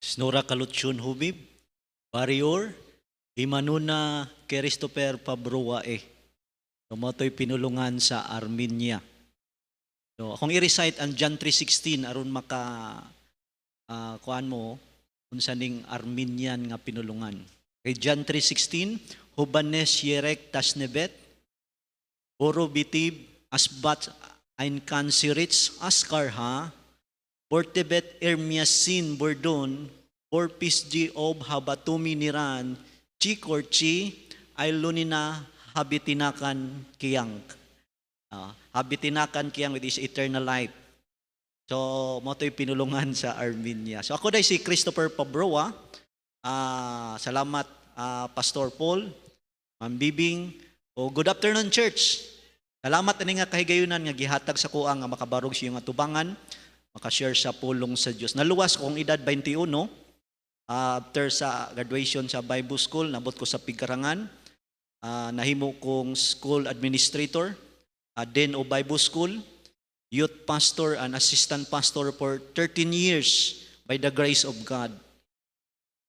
Snora Kalutsyun Hubib, Warrior, Imanuna Christopher Pabroae. Tumotoy pinulungan sa Armenia. So, akong i-recite ang John 3:16 aron kuan mo unsa ning Armenian nga pinulungan. Kay John 3:16, Hubanes yerek tasnebet, Borobitib asbat ein kansirits askarha, Portebet ermiasin bordon, Porpisji ob habatumi niran, Chikorchi ailunina habitinakan kiyang. Habitinakan kiyang with his eternal life. So, mo to'y pinulungan sa Armenia. So, ako dahil si Christopher Pabroa. Salamat, Pastor Paul, Ma'am Bibing. Good afternoon, church. Salamat na nga kahigayunan nga gihatag sa kuang nga makabarog siya nga tubangan, makashare sa pulong sa Diyos. Naluwas ko ang edad 21, after sa graduation sa Bible School, nabot ko sa Pigkarangan. Nahimo kong school administrator, Dean o Bible School, youth pastor and assistant pastor for 13 years by the grace of God.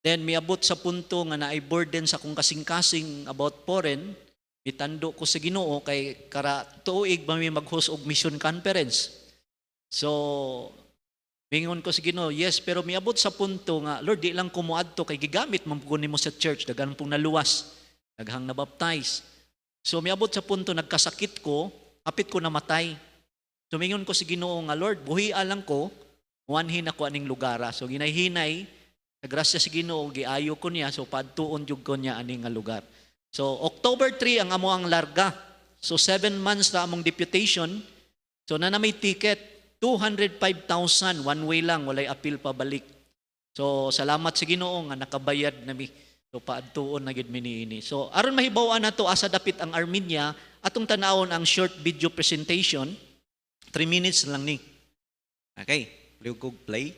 Then miabot sa punto nga naay burden sa kong kasing-kasing about foreign, mitando ko sa Ginoo kay kara tuig ba mi mag-host og mission conference. So mingon ko sa Ginoo, yes, pero miabot sa punto nga Lord, di lang ko moadto kay gigamit man pud nimo sa church, daghan pong naluwas, daghang nabaptize. So miabot sa punto nagkasakit ko, hapit ko namatay. So mingon ko sa Ginoo nga Lord, buhia lang ko, muanhin ako aning lugara. So ginayhinay, nagrasya sa Ginoo, giayo ko niya, so padtuon jud ko niya aning nga lugar. So October 3 ang amo ang larga. So 7 months na among deputation. So na may ticket, 205,000 one way lang, walay appeal pabalik. So salamat sa Ginoo nga nakabayad nami. So paadtuon na gid mi niini. So aron mahibaw-an nato asa dapit ang Armenia, atong tanawon ang short video presentation. 3 minutes lang ni. Okay, play.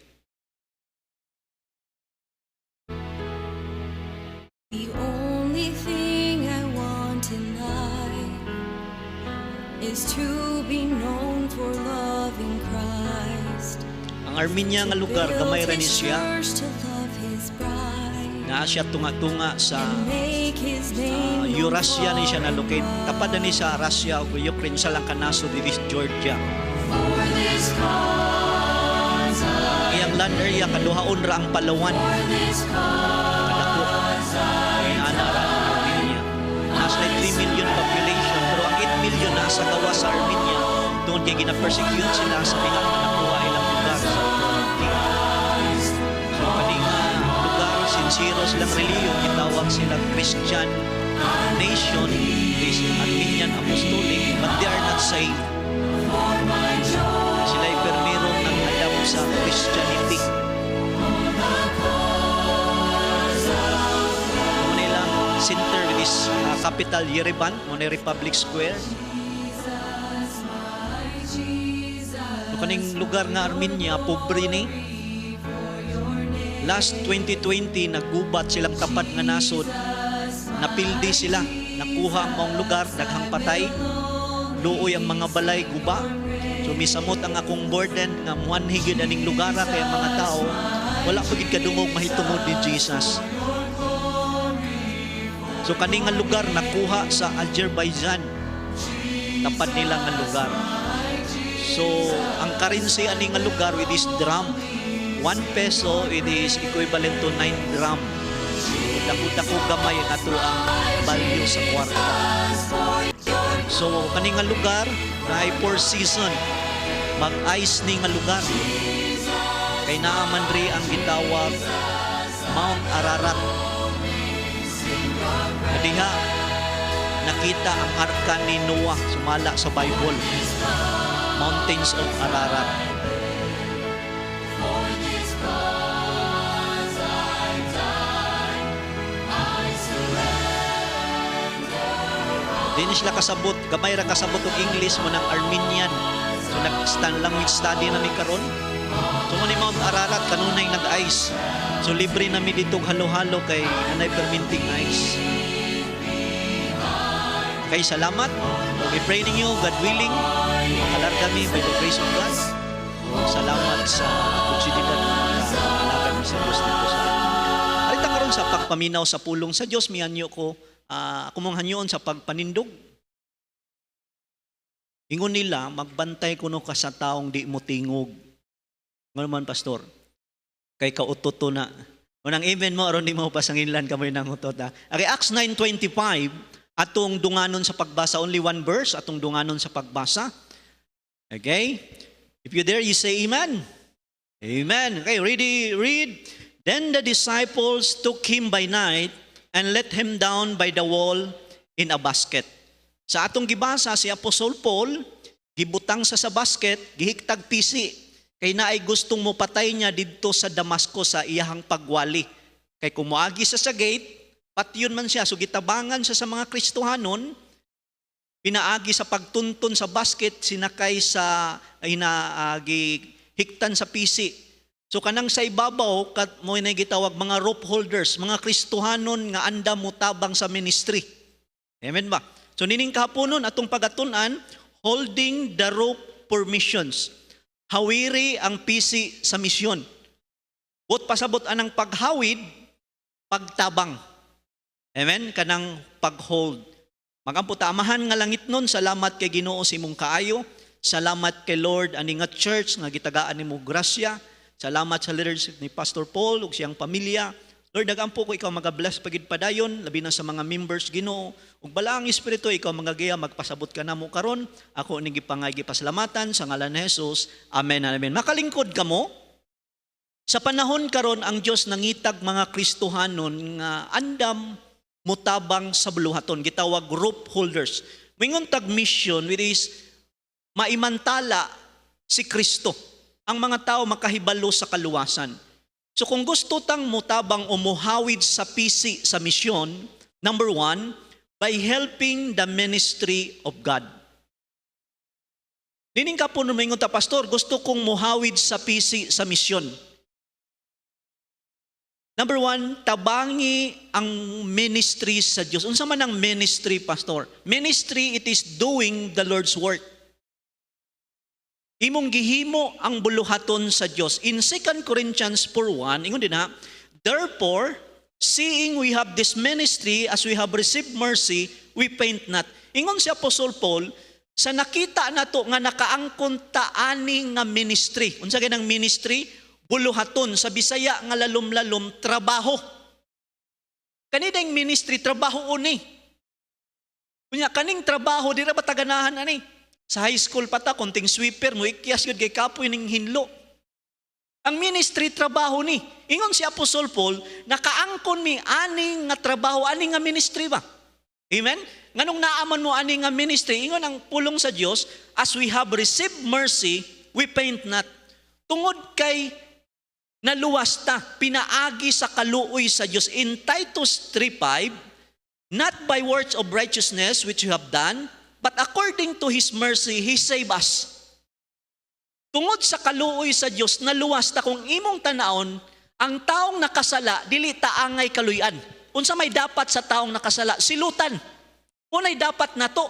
The only thing I want in life is to be known for loving Christ. Ang Armenia nga lugar, gamay ra ni siya. To love His bride. Nga siya tunga-tunga sa Make His name Eurasia ni siya na-locate. Tapad na ni sa Russia o Ukraine sa lang kanaso dito sa Georgia. for this cause. Iyang land area, kaduhaon ra ang Palawan. Kadako. Ana ra ang Armenia. Nasa 3 million population, pero ang 8 million na sa gawa sa Armenia. Doon kay gina-persecute sila sa mga nakuha ilang lugar sa Turkey. So kaning lugar, sincero silang reliyon, gitawag silang Christian nation, this Armenian Apostolic, but they are not saved. Sila ay permirong ng alam sa Christianity. Manilang center with this capital Yerevan, Mone Republic Square. So, kaning lugar nga Armenia, pobre ni. Last 2020, naggubat silang tapat nga nasod. Napildi sila, nakuha ang maong lugar, daghang patay. Luoy ang mga balay, guba. So misamot ang akong burden nga muanhigid aning lugara kay mga tao wala pagid kadungog mahitungod ni Jesus. So kaning nga lugar nakuha sa Azerbaijan, tapad nila nga lugar. So ang currency aning nga lugar with this drum, 1 peso it is equivalent to 9 drum. Dako-dako gamay nato ang value sa kwarta. So kaning nga lugar na ay 4 season, mag-ice ni nga lugar. Kay naaman ri ang gitawag Mount Ararat. Diha nakita ang arka ni Noah sumala sa Bible. Mountains of Ararat. Dini sila kasabot, gamay ra kasabot og English mo ng Armenian. So nag-stand language study na mi karon. So mo ni Mount Ararat kanunay nag-ice. So libre na mi dito halo-halo kay nanay fermenting ice. Kay salamat. We pray ninyo, God willing, makalarga mi by the grace of God. Salamat sa oportunidad na nalagan mi sa Diyos dito sa sa pagpaminaw sa pulong sa Dios mianyo ko kumanghanyoon sa pagpanindog. Ingon nila magbantay kuno ka sa taong di mo tingog. Ngano man pastor? Kay kautoto na. Unang amen mo aron di mo pasanginlan kamoy nang utot ha. Okay, Acts 9:25 atong dunganon sa pagbasa, only one verse atong dunganon sa pagbasa. Okay? If you there, you say amen. Amen. Okay, read. Then the disciples took him by night and let him down by the wall in a basket. Sa atong gibasa si Apostol Paul, gibutang sa basket, gihiktag pisi. Kay naay gustong mo patay niya didto sa Damascus sa iyahang pagwali. Kay kumuagi sa gate, patyon man siya. So gitabangan siya sa mga Kristohanon, pinaagi sa pagtuntun sa basket, sinakay sa hiktan sa pisi. So kanang sa ibabaw, mo na gitawag mga rope holders, mga Kristohanon nga anda mo tabang sa ministry. Amen ba? So nining kahaponon atong pagatunan, holding the rope for missions. Hawiri ang pisi sa misyon. Bot pasabot anang paghawid, pagtabang. Amen? Kanang paghold. Magamputa amahan nga langit nun, salamat kay Ginoo si mong kaayo. Salamat kay Lord ani nga church nga gitagaan nimo grasya. Salamat sa leadership ni Pastor Paul ug siyang pamilya. Lord, nagampo ko ikaw magabless pagid padayon, labi na sa mga members Ginoo. Ug balaang espiritu ikaw magagaya magpasabot ka namo karon. Ako ning gipangay gipasalamatan sa ngalan ni Jesus. Amen. Amen. Makalingkod kamo. Sa panahon karon ang Dios nangitag mga Kristohanon nga andam mutabang sa buluhaton, gitawag rope holders. Mingon tag mission which is maimantala si Kristo. Ang mga tao makahibalo sa kaluwasan. So kung gusto tang mutabang o muhawid sa pisi sa misyon, number 1, by helping the ministry of God. Dining ka po naman ta pastor, gusto kong muhawid sa pisi sa misyon. Number 1, tabangi ang ministry sa Diyos. Unsa man ang ministry, pastor? Ministry, it is doing the Lord's work. Imong gihimo ang buluhaton sa Dios. In 2 Corinthians 4:1, ingon din ha, therefore, seeing we have this ministry as we have received mercy, we faint not. Ingon si Apostle Paul, sa nakita nato nga nakaangkon ta ani nga ministry. Unsa ganang ministry? Buluhaton, sa Bisaya nga lalom-lalom, trabaho. Kaning ministry trabaho uni. Kunya kaning trabaho dira ba taganahan ani? Sa high school pa ta, konting sweeper, mo ikyas yun kay kapoy ning hinlo. Ang ministry, trabaho ni. Ingon si Apostol Paul, nakaangkon mi ani nga trabaho, ani nga ministry ba? Amen? Nganong naaman mo ani nga ministry, ingon ang pulong sa Dios, as we have received mercy, we faint not. Tungod kay naluwas ta, pinaagi sa kaluoy sa Dios. In Titus 3:5, not by works of righteousness which you have done, but according to His mercy, He saved us. Tungod sa kaluoy sa Dios, naluwas ta kung imong tanaon, ang taong nakasala, dili ta angay kaluyan. Unsa may dapat sa taong nakasala? Silutan. Unay dapat nato.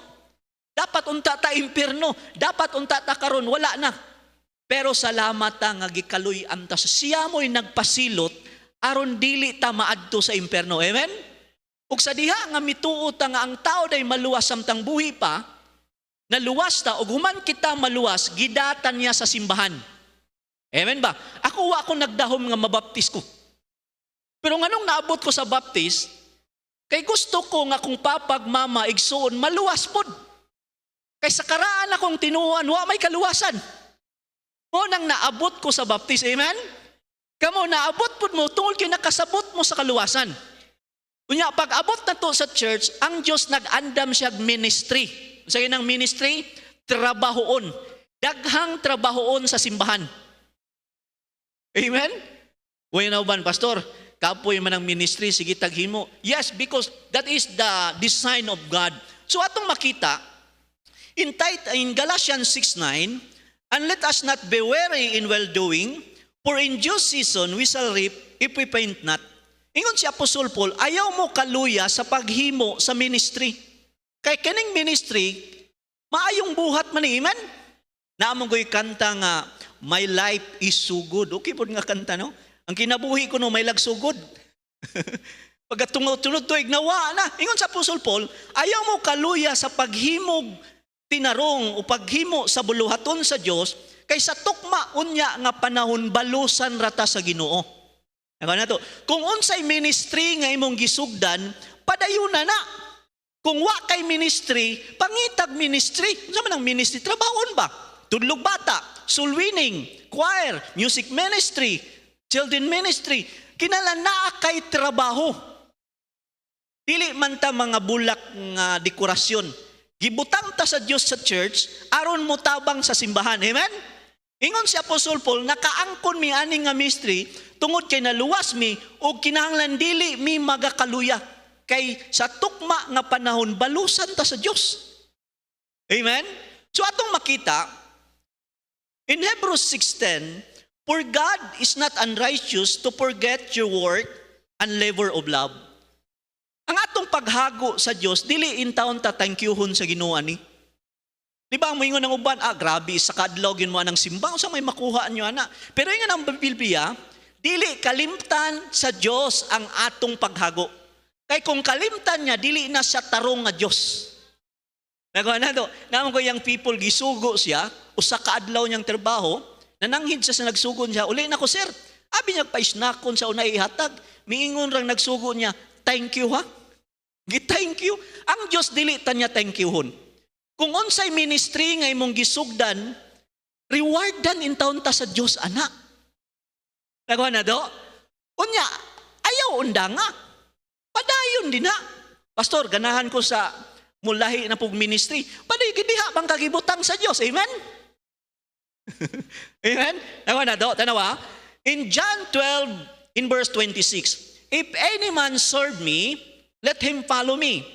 Dapat unta ta impierno. Dapat unta ta karon wala na. Pero salamat ta nga gikaluy-an ta. Siya mo'y nagpasilot, aron dili ta maadto sa impierno. Amen? Ug sa diha nga mituo ta nga ang tao day maluwas samtang buhi pa, naluwas ta ug human kita maluwas, gidatan niya sa simbahan. Amen ba? Ako wa ko nagdahom nga mabaptis ko. Pero nganong naabot ko sa baptis, kay gusto ko nga kung papag mama igsuon maluwas pod. Kay sa karaan akong tinuan, wa may kaluwasan. Mo nang naabot ko sa baptis. Amen? Kamo naabot pod mo tungod kay nakasabot mo sa kaluwasan. Kunya, pag abot na to sa church, ang Diyos nag-andam siya ministry. Sa ng ministry, trabahoon. Daghang trabahoon sa simbahan. Amen? Bueno ban, pastor, kapoy man ang ministry, sige taghimo. Yes, because that is the design of God. So atong makita, in Galatians 6:9, and let us not be weary in well-doing, for in due season we shall reap if we faint not. Ingon si Apostol Paul, ayaw mo kaluya sa paghimo sa ministry. Kay kaning ministry, maayong buhat man iman. Naamong ko'y kanta nga, my life is so good. Okay po nga kanta, no? Ang kinabuhi ko no, may lagsugod. Pagkatunod tuig nawa na. Ingon sa Apostol Paul, ayaw mo kaluya sa paghimog tinarong o paghimo sa buluhaton sa Dios kaysa tukma unya nga panahon balusan rata sa Ginoo. Ako na to. Kung unsay ministry nga imong gisugdan, padayuna na. Kung wa kay ministry, pangitag ministry. Unsa man ang ministry? Trabahon ba? Tudlog bata, soul winning, choir, music ministry, children ministry. Kinahanglan naa kay trabaho. Dili man ta mga bulak nga dekorasyon. Gibutang ta sa Dios sa church aron mo tabang sa simbahan. Amen? Ingon si Apostol Paul, nakaangkon mi ani nga ministry tungod kay naluwas mi o kinahanglan dili mi magakaluya kay sa tukma nga panahon balusan ta sa Dios. Amen? So atong makita in Hebrews 6:10, for God is not unrighteous to forget your work and labor of love. Ang atong paghago sa Dios dili in taon ta thank youhon sa Ginoo ani. Di ba mo ingon ng uban, grabe sa kadlaw gin mo anang simba unsa may makuha nyo ana. Pero ingon ang Biblia, dili kalimtan sa Dios ang atong paghago. Kay kung kalimtan niya dili na siya tarong nga Dios. Nagawa na to, naman ko yung people gisugo siya usa ka adlaw niyang trabaho, nananghid siya sa nagsugo niya, uli na ko sir. Abi niya paisnakon sa unay ihatag, miingon rang nagsugo niya, thank you ha. Thank you. Ang Dios dili ta niya thank youhon. Kung unsay ministry nga imong gisugdan, rewardan in taon ta sa Dios ana. Nagawa na do? Unya, ayaw unda nga. Padayon din na. Pastor, ganahan ko sa mulahi na pug ministry. Paday gidiha bang kagibutang sa Dios. Amen? Amen? Nagawa na do? Tanawa? In John 12, in verse 26, if any man serve me, let him follow me.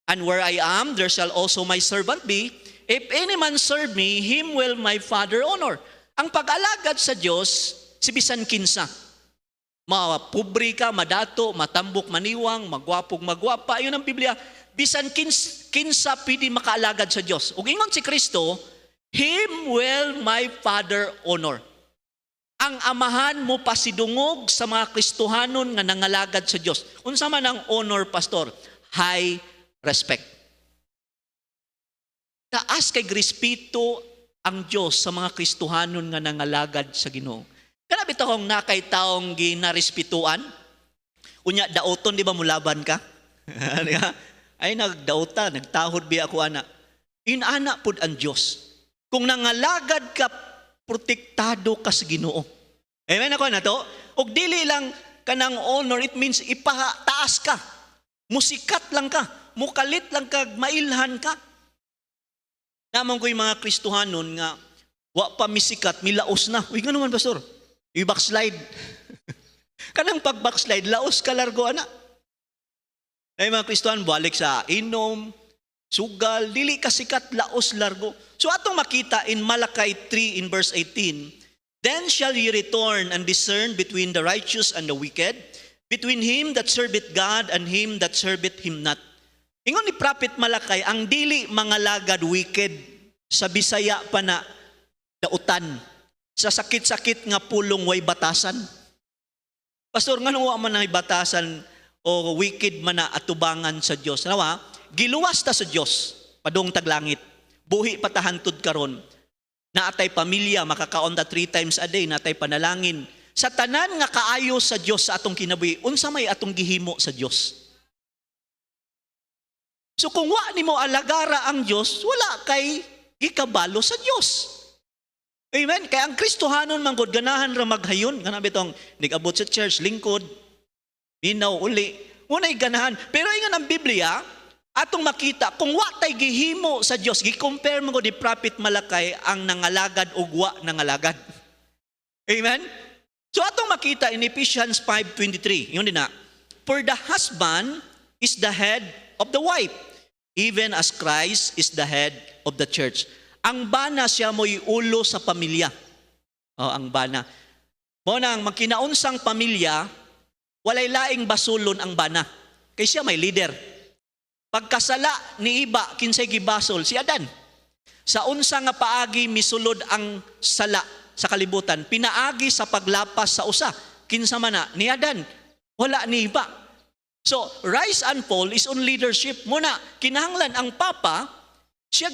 And where I am, there shall also my servant be. If any man serve me, him will my Father honor. Ang pag-alagad sa Diyos, si bisan kinsa. Mapobre ka, madato, matambok, maniwang, magwapog, magwapa. Yun ang Biblia. Bisan kinsa pwede makaalagad sa Diyos. Ug ingon si Kristo, him will my Father honor. Ang amahan mo pasidungog sa mga Kristohanon nga nangalagad sa Diyos. Unsa man ang honor, pastor? High respect. Taas kay respeto ang Diyos sa mga Kristohanon nga nangalagad sa Ginoo. Kanabi to kung nakay taong ginarespetuan, unya daoton di ba mulaban ka? Ay nagdauta, nagtahod biya ako ana. Inana pud ang Diyos. Kung nangalagad ka, protektado ka sa Ginoo. Amen ako na to? Og dili lang kanang honor, it means ipataas ka. Musikat lang ka. Mukalit lang ka, mailhan ka. Naman ko yung mga Kristohanon nga, wa pa misikat, milaos na. Uy, gano'n man, pastor. I-backslide. Kanang pag-backslide, laos ka largo, ana. Ay mga Kristohan, balik sa inom, sugal, dili ka sikat, laos largo. So atong makita in Malachi 3 in verse 18, then shall ye return and discern between the righteous and the wicked, between him that serveth God and him that serveth him not. Ingon ni Prophet Malakay, ang dili mangalagad wicked sa Bisaya pa na dautan, sa sakit-sakit nga pulong way batasan. Pastor, nga nung man na batasan o wicked man na atubangan sa Diyos. Nawa, giluwas ta sa Diyos, padong taglangit, buhi patahantod karon, naatay pamilya, makakaon ta 3 times a day, naatay panalangin. Sa tanan nga kaayo sa Diyos sa atong kinabuhi, unsa may atong gihimo sa Diyos? So kung wa nimo alagara ang Diyos, wala kay gikabalo sa Diyos. Amen? Kaya ang Kristohanon manggod ganahan ra maghayon, kana bitong nigabot sa church, lingkod, minaw uli, unay ganahan. Pero ingon ang Biblia, atong makita kung wa tay gihimo sa Diyos, gi-compare mo ni Prophet Malakay ang nangalagad ug wa nangalagad. Amen? So atong makita in Ephesians 5:23, yun din na, for the husband is the head of the wife, even as Christ is the head of the church. Ang bana siya mo'y ulo sa pamilya. Ang bana. Mo nang magkinaunsang pamilya, walay laing basulon ang bana. Kay siya may leader. Pagkasala ni iba, kinsay gibasol, si Adan. Sa unsa nga paagi misulod ang sala sa kalibutan, pinaagi sa paglapas sa usa. Kinsa man na, ni Adan, wala ni iba. So, rise and fall is on leadership. Muna, kinahanglan ang papa, siya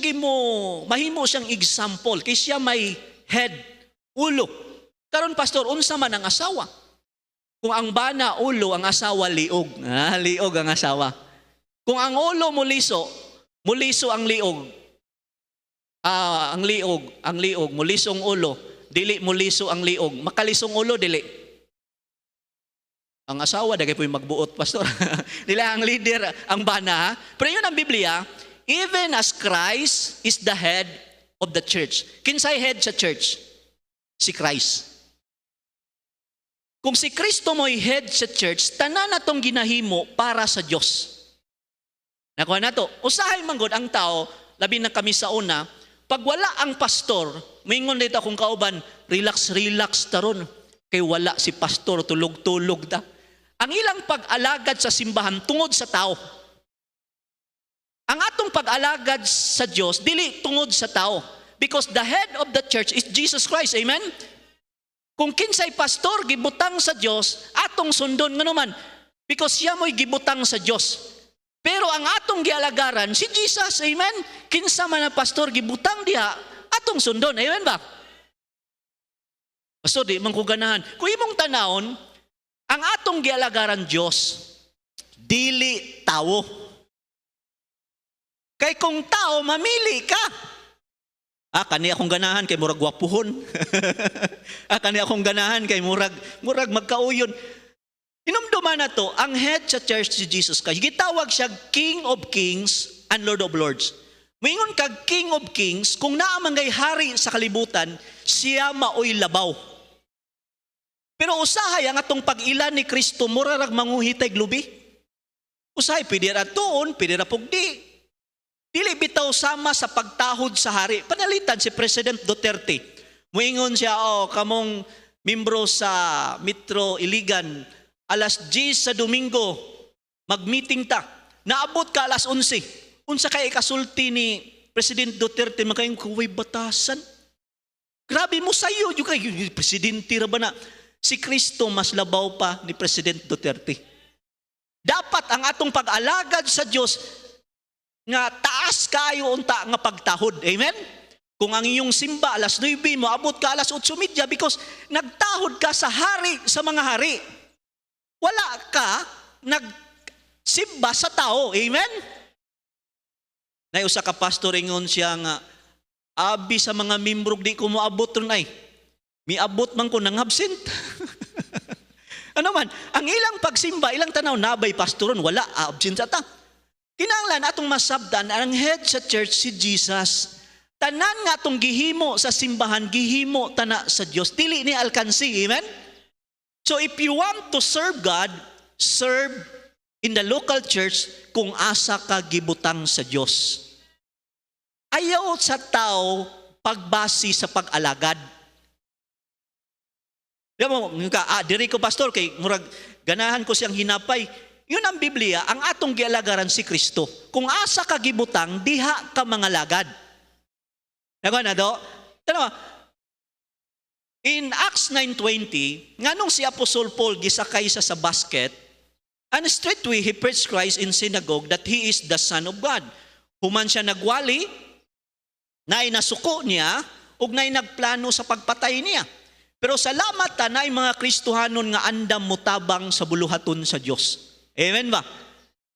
mahimo siyang example, kay siya may head, ulo. Karon pastor, unsa man ang asawa? Kung ang bana ulo, ang asawa liog. Liog ang asawa. Kung ang ulo muliso ang liog. Ang liog, mulisong ulo, dili muliso ang liog. Makalisong ulo, dili. Ang asawa, dagay po yung magbuot, pastor. Nila ang leader, ang bana. Pero yun ang Biblia, even as Christ is the head of the church. Kinsay head sa church? Si Christ. Kung si Kristo mo'y head sa church, tanan na tong ginahimo para sa Diyos. Nakuha na to. Usahay manggod ang tao, labi na kami sa una, pag wala ang pastor, mingon dito akong kauban, relax taron. Kay wala si pastor, tulog-tulog ta. Ang ilang pag-alagad sa simbahan tungod sa tao. Ang atong pag-alagad sa Diyos, dili tungod sa tao. Because the head of the church is Jesus Christ. Amen? Kung kinsay pastor, gibutang sa Diyos, atong sundon nga naman. Because siya mo'y gibutang sa Diyos. Pero ang atong gialagaran, si Jesus. Amen? Kinsa man na pastor, gibutang diha, atong sundon. Amen ba? Pastor, di man ko ganahan. Kung imong tanawon, ang atong gialagaran Diyos, dili tao. Kay kung tao, mamili ka. Kani akong ganahan kay murag wapuhon. Kani akong ganahan kay murag magkauyon. Inumduman na to, ang head sa church si Jesus Christ. Gitawag siya King of Kings and Lord of Lords. Mingon kag King of Kings, kung naamangay hari sa kalibutan, siya maoy labaw. Pero usahay ang atong pag-ilan ni Kristo, murarag manguhitay glubi. Usahay, pwede ra tuon, pwede ra pugdi. Dili bitaw sama sa pagtahod sa hari. Panalitan si President Duterte. Muingon siya, kamong membro sa Metro Iligan, alas 10 sa Domingo, mag-meeting ta. Naabot ka alas 11. Unsa kay ikasulti ni President Duterte, makayong kuway batasan. Grabe mo sayo, yung kay Presidente ra ba na? Si Kristo mas labaw pa ni President Duterte. Dapat ang atong pag-alagad sa Diyos nga taas kayo unta nga pagtahod. Amen? Kung ang iyong simba alas 9 mo, abot ka alas 8:30 because nagtahod ka sa hari, sa mga hari. Wala ka nagsimba sa tao. Amen? Usa ka pastor ingon siya nga, abi sa mga membrog di ko moabot ron ay. Miabot man ko nang absent. Ano man, ang ilang pagsimba, ilang tanaw nabay pastoron, wala, absent sa ta. Kinahanglan atong masabdan ang head sa church si Jesus. Tanan nga atong gihimo sa simbahan, gihimo tana sa Dios. Dili ni alkansi, amen? So if you want to serve God, serve in the local church kung asa ka gibutang sa Dios. Ayaw sa tao pagbasi sa pag-alagad. Diri ko pastor kay murag ganahan ko siyang hinapay. Yun ang Biblia, ang atong gialagaran si Kristo. Kung asa ka gibutang, diha ka mangalagad. Nago na do? Tanawa. In Acts 9:20, nganong si Apostle Paul gisakay sa basket, and straightway he preached Christ in synagogue that he is the Son of God. Human siya nagwali, naay nasuko niya, ug naay nagplano sa pagpatay niya. Pero salamat ta naay mga Kristohanon nga andam mutabang sa buluhaton sa Dios. Amen ba?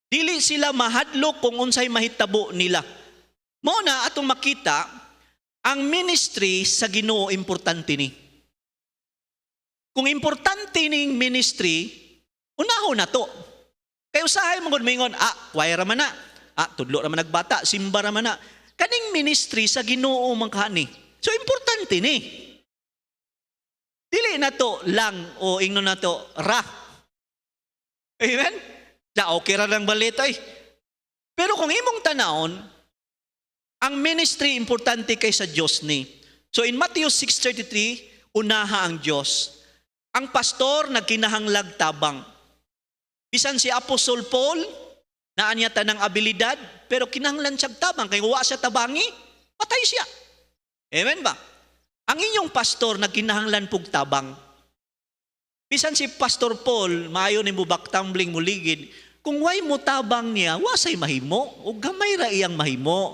Dili sila mahadlok kung unsay mahitabo nila. Mao na atong makita ang ministry sa Ginoo importante ni. Kung importante ning ministry, unahon na to. Kay usahay mo gud mingon, choir ra man na. Tudlo ra man nagbata, simba ra man na. Kaning ministry sa Ginoo man kani. So importante ni. Dili na to lang o ingno na to ra. Amen? Okay ra lang balita eh. Pero kung imong tanawon, ang ministry importante kay sa Diyos ni. So in Matthew 6:33, unaha ang Diyos. Ang pastor nagkinahanglag tabang. Bisan si Apostle Paul, naanya tanang abilidad, pero kinahanglan siya tabang. Kaya wa siya tabangi, patay siya. Amen ba? Ang inyong pastor nagkinahanglan pug tabang. Bisan si Pastor Paul, maayo ni mubak tumbling muligid, Kung way mo tabang niya, wasay mahimo, o gamay ra iyang mahimo.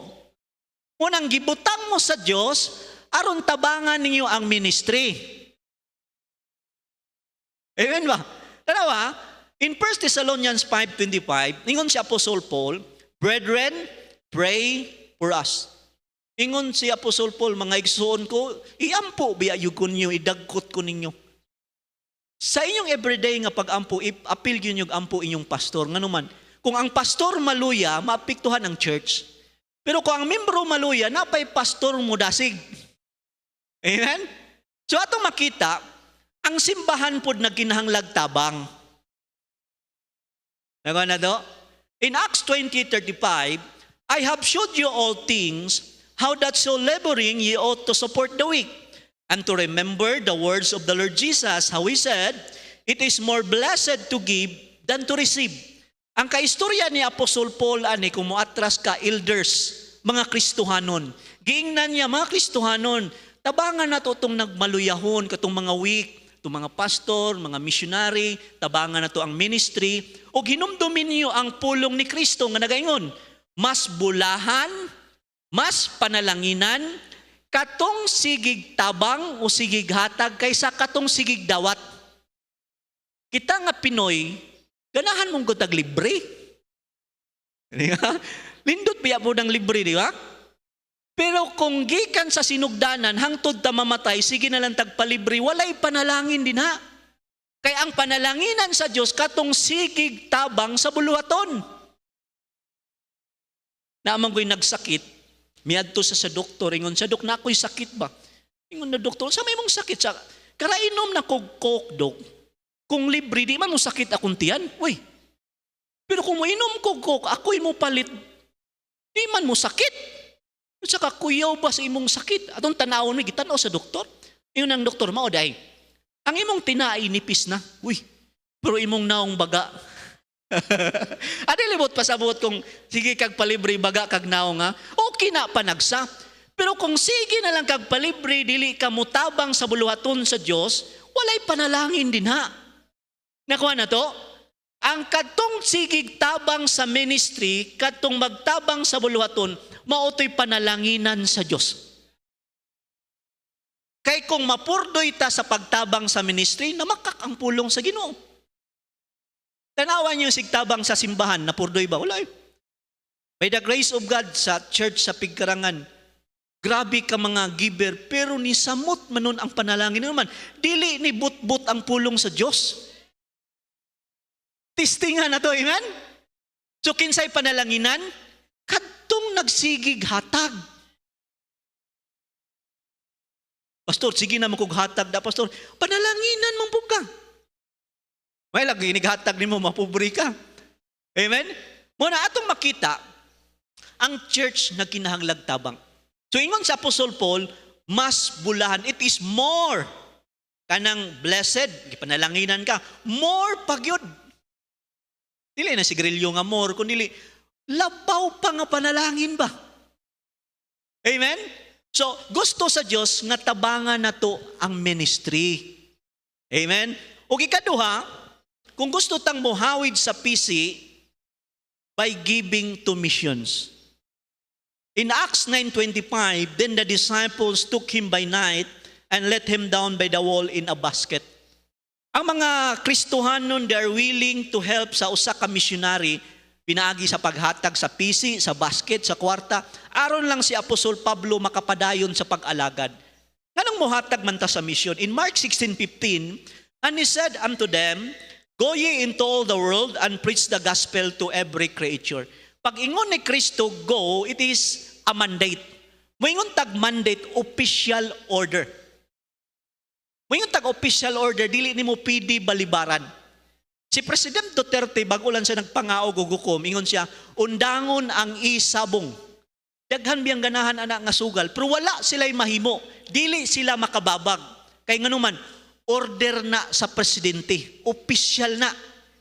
Unang gibutang mo sa Dios aron tabangan ninyo ang ministry. Amen ba? Tanawa, in 1 Thessalonians 5:25, ingon si Apostle Paul, "Brethren, pray for us." Ingon si Apostle Paul, "Mga igsoon ko, iampo biya yun ninyo, idagkot ko ninyo." Sa inyong everyday nga pag-ampo, appeal yun yung ampo inyong pastor. Nga naman, kung ang pastor maluya, maapektuhan ang church. Pero kung ang membro maluya, napay pastor mo dasig. Amen? So atong makita, ang simbahan pod nagkinahanglag tabang. Nagawa na do? In Acts 20:35, "I have showed you all things, how that so laboring ye ought to support the weak, and to remember the words of the Lord Jesus, how he said, it is more blessed to give than to receive." Ang kaistorya ni Apostol Paul ani kung moatras ka elders, mga Kristohanon. Giingnan niya, mga Kristohanon, tabangan na to itong nagmaluyahon, katong mga weak, itong mga pastor, mga missionary, tabangan na to ang ministry, o hinumdumin niyo ang pulong ni Kristo nga nagaingon, mas bulahan, mas panalanginan, katong sigig tabang o sigig hatag kaysa katong sigig dawat. Kita nga Pinoy, ganahan mong gutag libre. Di ba? Lindot biya mo ng libre, di ba? Pero kung gikan sa sinugdanan, hangtod ta mamatay, sige na lang tagpalibre, walay panalangin din ha. Kaya ang panalanginan sa Diyos, katong sigig tabang sa buluhaton. Naamang ko'y nagsakit, miadto sa doktor, ingon sa dok, na ako'y sakit ba? Ingon na doktor, sa may mong sakit? Sa, karainom na kog coke, dok. Kung libre, di man mo sakit akong tiyan. Uy, pero kung mo inom kog coke, ako'y mo palit, di man mo sakit. At saka kuyaw ba sa imong sakit? Atong tanawon mo, gitanaw sa doktor. Yun ang doktor, mao dahi. Ang imong tinai nipis na. Uy, pero imong naong baga. Adi libot pasabot kung sige kag palibre baga kag naong nga, okay na panagsa. Pero kung sige na lang kag palibre, dili ka mutabang sa buluhaton sa Dios, walay panalangin din ha. Nakuha na to? Ang katong sigig tabang sa ministry, katong magtabang sa buluhaton, mautoy panalanginan sa Dios. Kay kung mapurdoy ta sa pagtabang sa ministry, namakak ang pulong sa Ginoo. Tanawan niyo sigtabang sa simbahan, napurdoy ba? Wala eh. By the grace of God sa church sa Pigkarangan, grabe ka mga giver, pero ni samot manon ang panalangin naman. Dili ni but-but ang pulong sa Diyos. Testingan na to, amen? So kinsay panalanginan? Kadtong nagsigig hatag. Pastor, sige na makog hatag da, Pastor. Panalanginan mong buka. May lagi inighatag ni mo, mapubri ka. Amen? Muna atong makita, ang church na kinahanglag tabang. So ingon sa Apostle Paul, mas bulahan. It is more. Kanang blessed, panalalanginan ka. More pagyod. Dili na sigrilyo nga more, kundi labaw pa nga panalangin ba? Amen? So gusto sa Diyos nga tabangan na to ang ministry. Amen? O ikaduha, kung gusto tang mohawid sa PC, by giving to missions. In Acts 9:25, then the disciples took him by night and let him down by the wall in a basket. Ang mga Kristohanon, they are willing to help sa usa ka missionary, pinaagi sa paghatag sa PC, sa basket, sa kwarta, aron lang si Apostol Pablo makapadayon sa pag-alagad. Anong mohatag man ta sa mission? In Mark 16:15, and he said unto them, "Go ye into all the world and preach the gospel to every creature." Pag ingon ni Kristo, go, it is a mandate. Moingon tag mandate, official order. Moingon tag official order, dili nimo PD balibaran. Si President Duterte, bago lang siya nagpangao gugukom, ingon siya, undangon ang isabong. Daghan biyang ganahan anak nga sugal, pero wala sila'y mahimo. Dili sila makababag. Kay nganuman, order na sa presidente, opisyal na,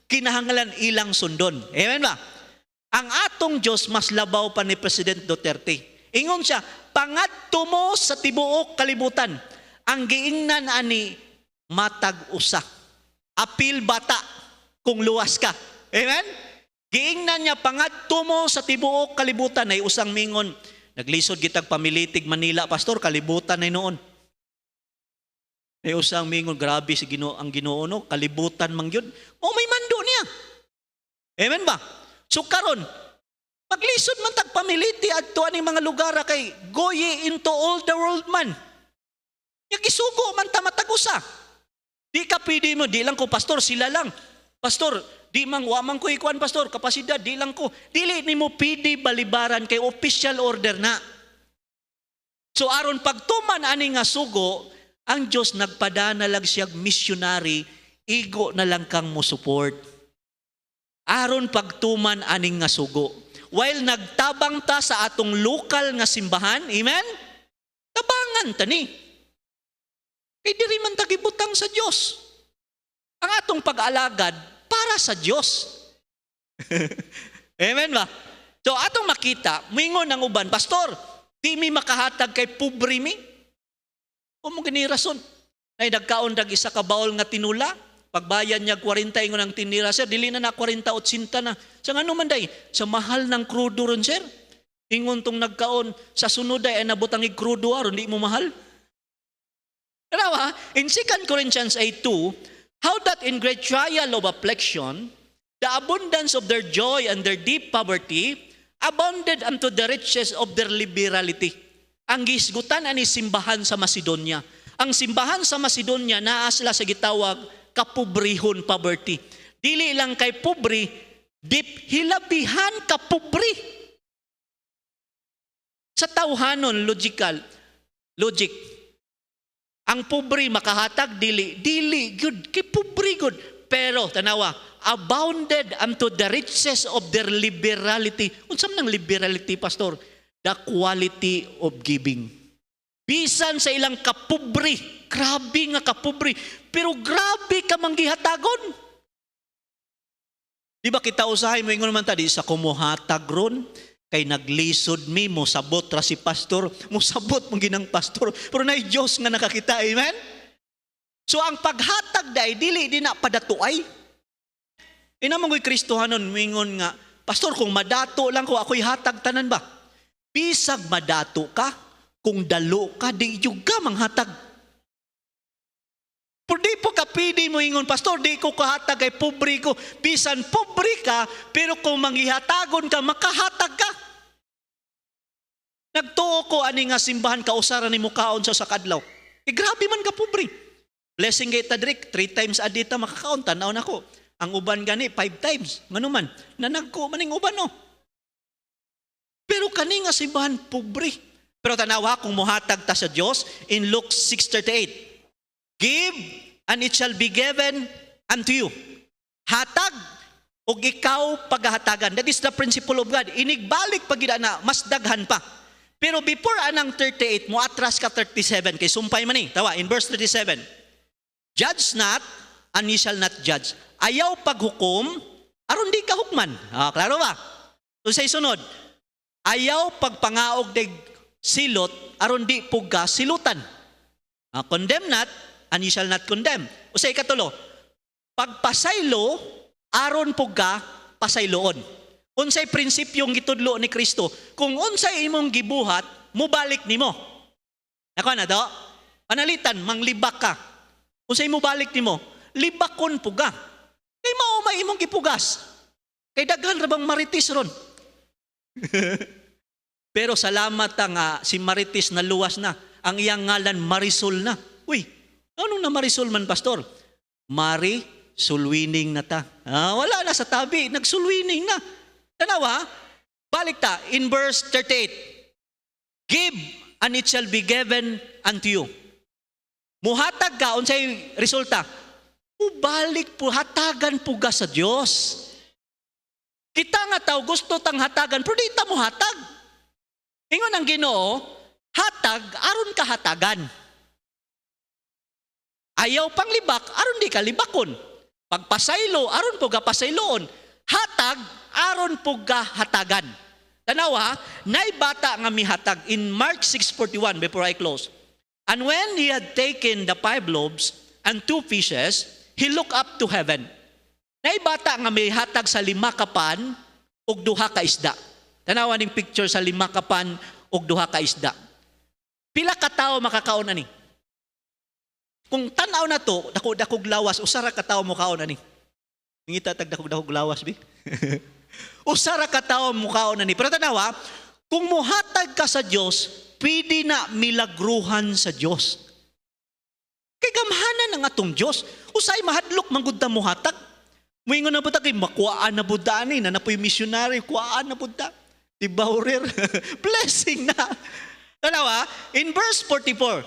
kinahanglan ilang sundon. Amen ba? Ang atong Diyos mas labaw pa ni President Duterte. Ingon siya, pangadto mo sa tibuok kalibutan, ang giingnan ani matag usa. Apil bata kung luwas ka. Amen? Giingnan niya pangadto mo sa tibuok kalibutan ay usang mingon. Naglisod gitag pamilitig Manila, pastor, kalibutan ay noon. Ay usang mingon, grabe si ang Ginoo no, kalibutan man gyud. O may mando niya. Amen ba? So karon, maglisod man tag pamiliti adto aning mga lugar kay go ye into all the world man. Nya gisugo man ta matagusa. Di ka pwede mo, di lang ko pastor, sila lang. Pastor, di mang wamang ko ikuan pastor, kapasidad di lang ko. Dili nimo pwede balibaran kay official order na. So aron pagtuman ani nga sugo, ang Dios nagpadana lang siya missionary, igo na lang kang mo support. Aron pagtuman aning nga sugo. While nagtabang ta sa atong lokal nga simbahan, amen? Tabangan ta ni. Kay diri man ta gibutang sa Dios. Ang atong pag-alagad para sa Dios. Amen ba? So atong makita, mingon ang uban, pastor, di mi makahatag kay pobre mi. O mo gini rason. Ay nagkaon dag isa ka baol nga tinula, pagbayan niya 40 ingon ang tinira, sir, dili na 40 o 80 na. Sa ngano man day, sa mahal ng krudo ron, sir. Ingon tong nagkaon, sa sunod ay nabutang krudo aron, di mo mahal. Tanawa, in 2 Corinthians 8:2, how that in great trial of affliction, the abundance of their joy and their deep poverty abounded unto the riches of their liberality. Ang gisgutan ani simbahan sa Macedonia. Ang simbahan sa Macedonia naa sila sa gitawag kapobrehon, poverty. Dili lang kay pobre, deep hilabihan ka pobre. Sa tawhanon logic. Ang pobre makahatag dili good kay pobre good. Pero tanawa, abounded unto the riches of their liberality. Unsam nang liberality, pastor? The quality of giving. Bisan sa ilang kapobre, grabe nga kapobre, pero grabe ka manggihatagon. Di ba kita usahay mo ingon man ta di sa kumuhatag ron? Kay naglisod mi mo sabot ra si pastor, mo sabot mo ginang pastor, pero nay Dios nga nakakita, amen? So ang paghatag day dili di na padatuay. Ina mangoy Kristohanon mingon nga, pastor kung madato lang ko ako'y hatag tanan ba? Bisag madato ka, kung dalo ka di juga manghatag. Pero di po ka pili mo ingon, pastor, di ko kahatag kay pobre ko. Bisan pobre ka, pero kung manghihatagon ka, makahatag ka. Nagtuo ko ani nga simbahan kausaran ni mukaon sa kadlaw. Grabe man ka pobre. Blessing kay Tadrik, 3 times a day ta makakaon, tanaw na ko. Ang uban gani, 5 times. Ngano man, nanagko maning uban no. Pero kani nga simbahan pobre. Pero tanawa kung muhatag ta sa Dios in Luke 6:38. Give and it shall be given unto you. Hatag o ikaw paghahatagan. That is the principle of God. Inigbalik pag na mas daghan pa. Pero before anang 38, mo atras ka 37 kay sumpay man ni. Tawa in verse 37. Judge not and ye shall not judge. Ayaw paghukom aron di ka hukman. Klaro ba? So say sunod. Ayaw pagpangaog dig silot aron di pugga silutan. Condemn not and ye shall not condemn. O sa ikatulo, pagpasaylo aron pugga pasayloon. Unsay prinsipyong gitudlo ni Kristo, kung unsay imong gibuhat, mubalik nimo. Nako na to? Panalitan, manglibak ka. Unsay mubalik nimo, libakon puga. Kay mao may imong gipugas. Kay daghan ra bang maritis ron. Pero salamat nga si Maritis na luwas na. Ang iyang ngalan Marisol na. Uy, anong na Marisol man, pastor? Mari, sulwining na ta. Wala na sa tabi, nagsulwining na. Tanawa, balik ta, in verse 38. Give, and it shall be given unto you. Muhatag ka, unsay resulta? Balik po, hatagan po ka sa Diyos. Kita nga tao, gusto tang hatagan, pero di ta mo hatag. Ingon ang Ginoo, hatag, aron ka hatagan. Ayaw pang libak, aron di ka libakon. Pagpasaylo, aron po ka pasayloon. Hatag, aron po ka hatagan. Tanawa, nay bata nga mihatag in Mark 6:41 before I close. And when he had taken the 5 loaves and 2 fishes, he looked up to heaven. Nay bata nga mihatag sa 5 kapan ug duha ka isda. Tanawa ning picture sa 5 kapan ug duha ka isda. Pila ka tawo makakaon ani? Kung tan-aw na to, dakog lawas, usara ka tawo mo kaon ani. Ngita tag dakog lawas bi. Usara ka tawo mo kaon ani. Pero tanawa, kung muhatag ka sa Dios, pwede na milagruhan sa Dios. Kay gamhanan ng atong Dios, usay mahadlok manggud ta muhatag. Moingon na buta kay makuaan na buda ani na napoy missionary, kuaan na buda. Di baurer. Blessing na. Tanawa, in verse 44,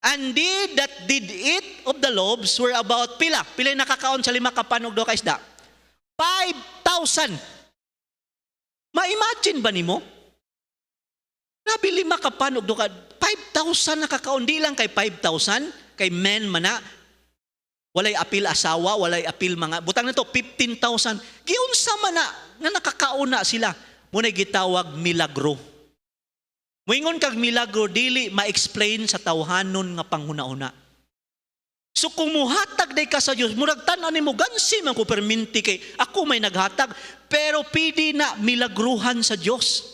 and they that did eat of the loaves were about pila. Pila yung nakakaon sa 5 kapan ug 2 ka isda? 5,000. Ma-imagine ba nimo? Grabe 5 kapan ug 2 ka 5,000 nakakaon, di lang kay 5,000 kay men mana. Walay apil asawa, walay apil mga butang nito 15,000. Giunsa man na nga nakakaon na sila. Munay gitawag milagro. Moingon kag milagro dili ma-explain sa tawhanon nga panghuna-una. So kung muhatag day ka sa Dios, murag tan-aw nimo gansi man ko perminti kay ako may naghatag, pero pidi na milagruhan sa Dios.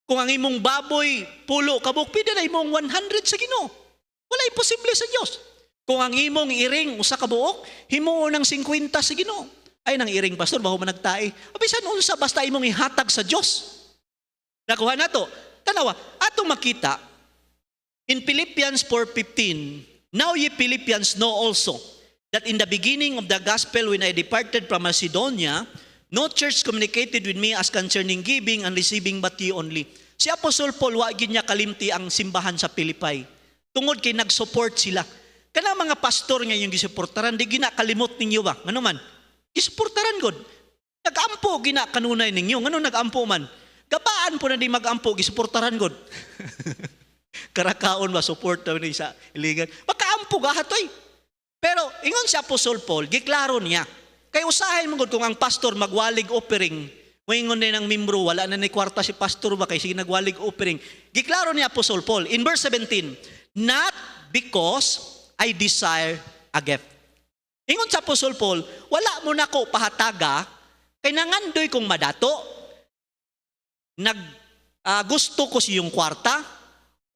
Kung ang imong baboy pulo kabuk, pidi na imong 100 sa Ginoo. Wala imposible sa Dios. Kung ang imong iring usa ka buok, himuon ng 50 sa Ginoo. Ay nang iring pastor bago man nagtae. Abisan unsa basta imong ihatag sa Dios. Nakuha nato. Tanawa, atong makita in Philippians 4:15, now ye Philippians know also that in the beginning of the gospel when I departed from Macedonia, no church communicated with me as concerning giving and receiving but ye only. Si Apostol Paul wa gid niya kalimti ang simbahan sa Pilipay. Tungod kay nag-support sila. Kana mga pastor nga yung gisuportaran, di ginakalimot ninyo ba? Ngano man? Gisuportaran god. Nag-ampo gina kanunay ninyo. Ngano nag-ampo man? Gabaan po na di mag-ampo, gisuportaran god. Karakaon ba support daw ni sa iligan. Makaampo gahatoy. Pero ingon si Apostol Paul, giklaro niya. Kay usahay mo god kung ang pastor magwalig offering, moingon din ang membro wala na ni kwarta si pastor ba kay sige nagwalig offering. Giklaro ni Apostol Paul in verse 17, not because I desire a gift. Ingon sa Apostol Paul, wala mo na ko pahataga, kay nangandoy kong madato, gusto ko siyong kwarta,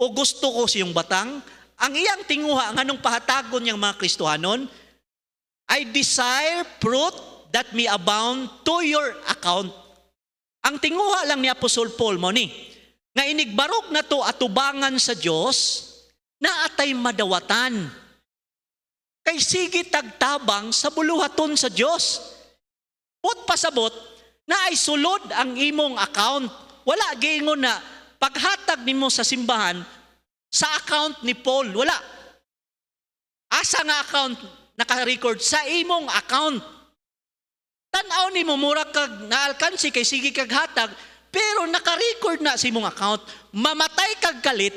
o gusto ko siyong batang, ang iyang tinguha, ang anong pahatagon niyang mga Kristohanon, I desire fruit that may abound to your account. Ang tinguha lang ni Apostol Paul mo ni, nga inigbarog na to atubangan sa Diyos, na atay madawatan. Kay sige tagtabang sa buluhaton sa Dios. Put pasabot na ay sulod ang imong account. Wala giingon na paghatag nimo sa simbahan sa account ni Paul. Wala. Asa nga account naka-record sa imong account. Tan-aw nimo mura kag naalkansi kay sige kag hatag, pero naka-record na sa imong account. Mamatay kag kalit,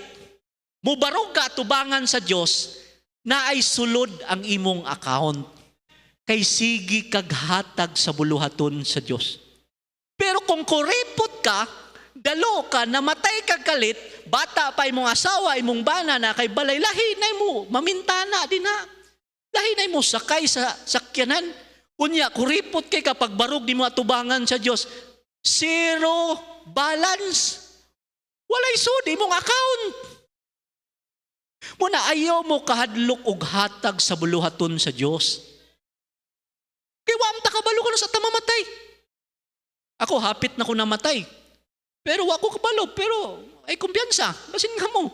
mubarog ka tubangan sa Dios, na ay sulod ang imong account. Kay sige kaghatag sa buluhaton sa Dios. Pero kung kuripot ka, dalo ka, namatay kag kalit, bata pa imong asawa, imong bana na kay balay, lahi na mo, mamintana din na. Lahi na mo sakay sa sakyanan. Unya, kuripot kay kapag barog di mo atubangan sa Dios, zero balance. Walay sud imong account. Muna ayaw mo kahadlok og hatag sa buluhaton sa Dios. Kay wa amta kabalo ka na sa tamamatay. Ako hapit na ko namatay. Pero wa ko kabalo, pero ay kumpiyansa, basin ka mo.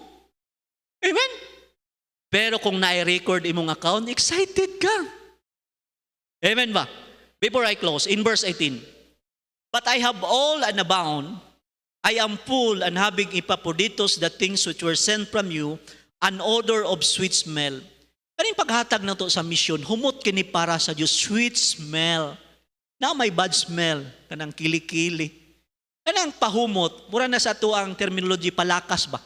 Amen. Pero kung na-record imong account, excited ka. Amen ba? Before I close, in verse 18. But I have all and abound. I am full and having epaphroditus the things which were sent from you, an odor of sweet smell. Kaning paghatag na to sa mission, humot kini para sa Diyos, sweet smell. Na may bad smell, kanang kilikili. Kanang pahumot, mura na sa to ang terminology, palakas ba?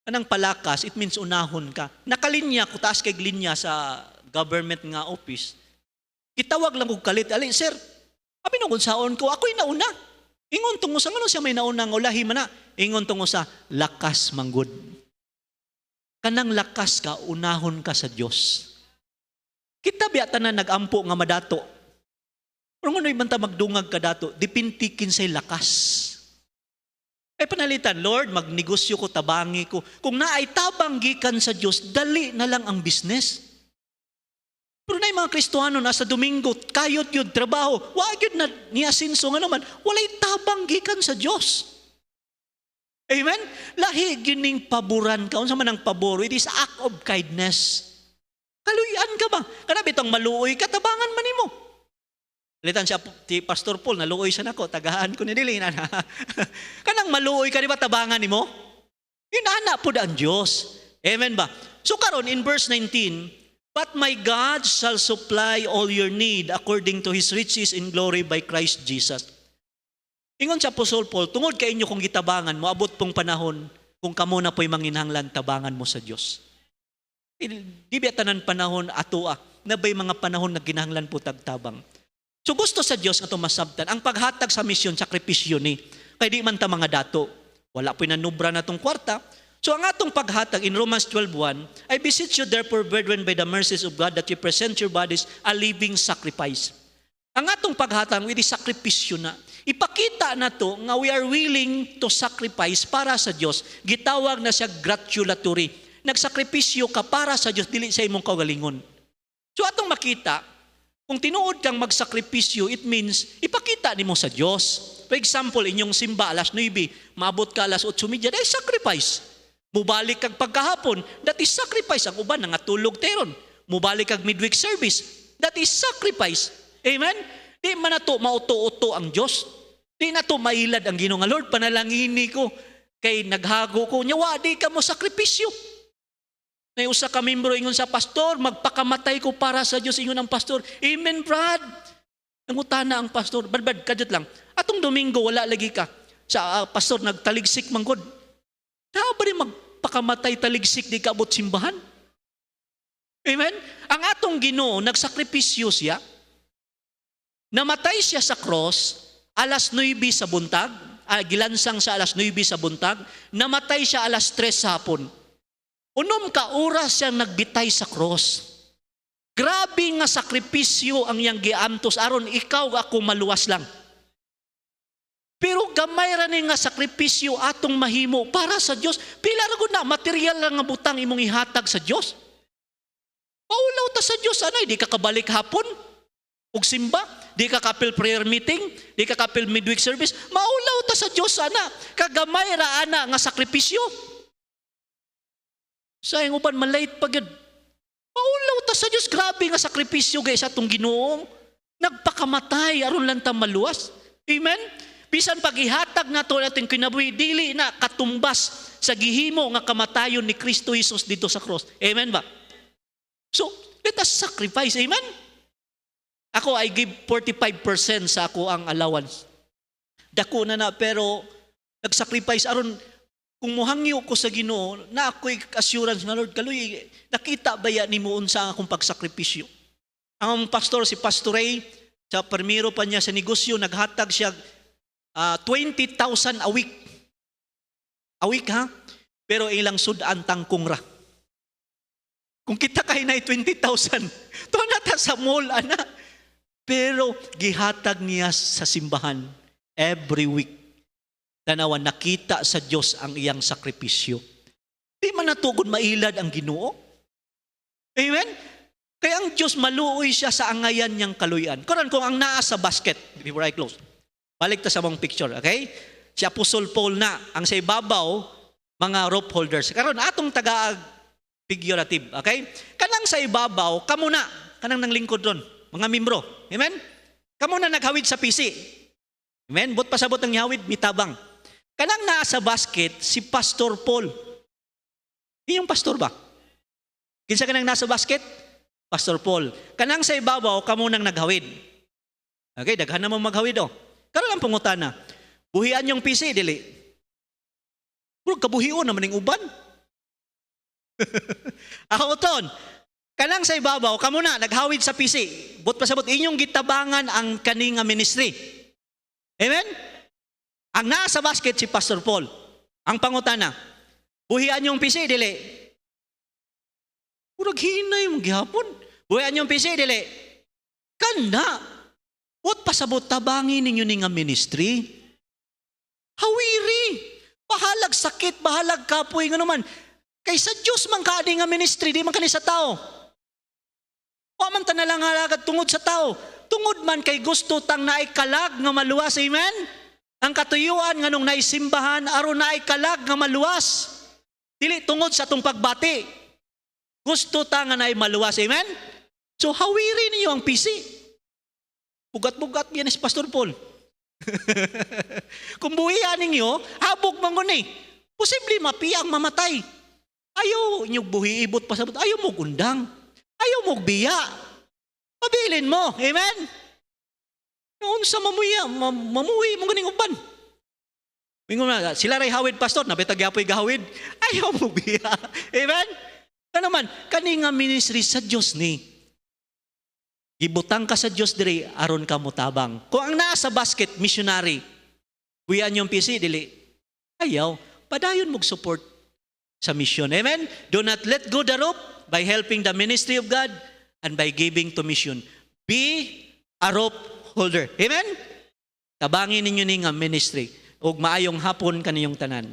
Kanang palakas, it means unahon ka. Nakalinya, kutaas kay linya sa government nga office. Kitawag lang kong kalit, alin, sir, abi nung unsaon ko, ako'y nauna. Ingon tungo sa ano siya may naunang ulahi man na. Ingon tungo sa lakas manggod. Kanang lakas ka, unahon ka sa Diyos. Kita biya tanan nag-ampo nga madato. Pero nga banta magdungag ka dato, dipintikin say lakas. Ay panalitan, Lord, magnegosyo ko, tabangi ko. Kung naay tabang gikan sa Diyos, dali na lang ang business. Pero na mga Kristohano nasa Domingo, kayot yun, trabaho, wag yun na niyasinso nga naman, walay tabang gikan sa Diyos. Amen? Lahi gining paboran ka. Unsa man ang pabor? It is act of kindness. Kaluyan ka ba? Kana bitong maluoy ka, tabangan man nimo. Litan siya, ti Pastor Paul, naluoy siya nako, tagahan ko ni Dilina. Kanang maluoy ka, di ba, tabangan nimo? Inana po ang Diyos. Amen ba? So karon in verse 19, but my God shall supply all your need according to His riches in glory by Christ Jesus. Ingon sa Apostol Paul, tungod kay inyo kung gitabangan mo, abot pong panahon, kung kamo na po'y manginhanglan, tabangan mo sa Diyos. Di ba tanan panahon atua, na ba'y mga panahon na ginahanglan po tagtabang. So gusto sa Diyos nga masabtan, ang paghatag sa misyon, sakripisyo ni, kay di man ta mga dato, wala po'y nanubra na tong kwarta. So ang atong paghatag in Romans 12:1, I beseech you therefore, brethren, by the mercies of God, that you present your bodies a living sacrifice. Ang atong paghatag, with sakripisyo na, ipakita na to nga we are willing to sacrifice para sa Diyos. Gitawag na siya gratulatory. Nagsakripisyo ka para sa Diyos, dili sa imong kaugalingon. So atong makita, kung tinuod kang magsakripisyo, it means ipakita nimo sa Diyos. For example, inyong simba alas 9, maabot ka alas 8:30, that is sacrifice. Mubalik kag pagkahapon, that is sacrifice. Ang uban nangatulog teron. Mubalik kag midweek service, that is sacrifice. Amen? Di man na to mauto-uto ang Diyos. Di na to mailad ang Ginoo nga, Lord, panalangini ko kay naghago ko. Nyawa, di ka mo sakripisyo. May usa ka membro ingon sa pastor, magpakamatay ko para sa Diyos, ingon ang pastor. Amen, Brad. Nangutana ang pastor, bad kadot lang. Atong Domingo, wala lagi ka. Sa pastor, nagtaligsik manggod. Saan ba rin magpakamatay taligsik di kaabot simbahan? Amen? Ang atong Ginoo, nagsakripisyo siya. Namatay siya sa cross, alas 9 sa buntag, gilansang sa alas 9 sa buntag, namatay siya alas 3 sa hapon. Unom ka oras siyang nagbitay sa cross. Grabe nga sakripisyo ang iyang giantos aron ikaw ako maluwas lang. Pero gamay ra ni nga sakripisyo atong mahimo para sa Dios. Pila ra gud na material lang nga butang imong ihatag sa Dios. Paulaw ta sa Dios anay di ka kabalik hapon ug simba, di ka kapil prayer meeting, di ka kapil midweek service. Maulaw ta sa Dios ana kagamay ra ana nga sakripisyo. Sa iyong uban, malait pa yun. Maulaw ta sa Diyos. Grabe nga sakripisyo guys atong Ginoong. Nagpakamatay, aron lang ta maluwas. Amen? Bisan paghihatag na to natin kinabuhi, dili na katumbas sa gihimo nga kamatayon ni Kristo Jesus dito sa cross. Amen ba? So, let us sacrifice. Amen? Ako, I give 45% sa ako ang allowance. Dako na pero nag-sacrifice aron kung muhangyo ko sa Ginoo, na ako'y assurance na Lord, kaloy, nakita ba yan ni mo unsa akong pagsakripisyo? Ang pastor, si Pastor Ray, sa permiro pa niya sa negosyo, naghatag siya 20,000 a week. A week ha? Pero ilang sudan tangkong ra. Kung kita kayo na 20,000, to nata sa mall, ana. Pero gihatag niya sa simbahan every week. Tanawan, nakita sa Diyos ang iyang sakripisyo. Di man natugod mailad ang Ginoo. Amen? Kaya ang Diyos maluoy siya sa angayan niyang kaluyan. Karon kung ang naa sa basket, before I close, balik ta sa mong picture, okay? Si Apostol Paul na, ang sa ibabaw, mga rope holders. Karon atong taga figurative, okay? Kanang sa ibabaw, kamo na, kanang nang lingkod ron, mga membro. Amen? Kamo na naghawid sa PC. Amen? But pasabot ang hawid, mitabang. Kanang naa sa basket, si Pastor Paul. Yung pastor ba? Kinsa kanang nasa basket? Pastor Paul. Kanang sa ibabaw, kamo nang naghawid. Okay, daghan na mo maghawid o. Karon lang pangutana. Buhian yung PC, dili. Pero kabuhion naman yung uban. Ako uton. Kanang sa ibabaw, kamo na naghawid sa PC. But pasabot, inyong gitabangan ang kaninga ministry. Amen? Ang nasa basket si Pastor Paul. Ang pangutana, buhian yung PC, dili. Murag hinay mong gihapon. Buhian yung PC, dili. Kanda. What pasabot tabangin ninyo ni nga ministry? Hawiri. Bahalag sakit, bahalag kapoy nga naman. Kaysa Diyos man kaadi nga ministry, di man kani sa tao. Wa man ta nalang halagad tungod sa tao. Tungod man kay gusto tang naikalag nga maluwas. Amen? Ang katuyuan nga nung naisimbahan, aron naikalag nga maluwas. Dili tungod sa tong pagbati. Gusto ta nga naay maluwas. Amen? So hawiri niyo ang PC. Bugat-bugat yan si Pastor Paul. Kung buhian ninyo, habog man ko ni. Posible mapiang mamatay. Ayaw inyong buhi-ibot pa sa buto. Ayaw mo gundang. Ayaw mo biya. Pabilin mo. Amen? Noon sa mamuhi mo ganing uban. Sila ray hawid, Pastor. Napitagyapoy gahawid. Ayaw mo biya. Amen? Kaya naman, kaning nga ministry sa Diyos ni. Gibutang ka sa Diyos diri, aron ka mutabang. Kung ang nasa basket, missionary. Buyan yung PC, dili. Ayaw. Padayon mong support sa mission. Amen? Do not let go the rope by helping the ministry of God and by giving to mission. Be a rope holder. Amen? Tabangin ninyo ni nga ministry. Ug maayong hapon kaniyong tanan.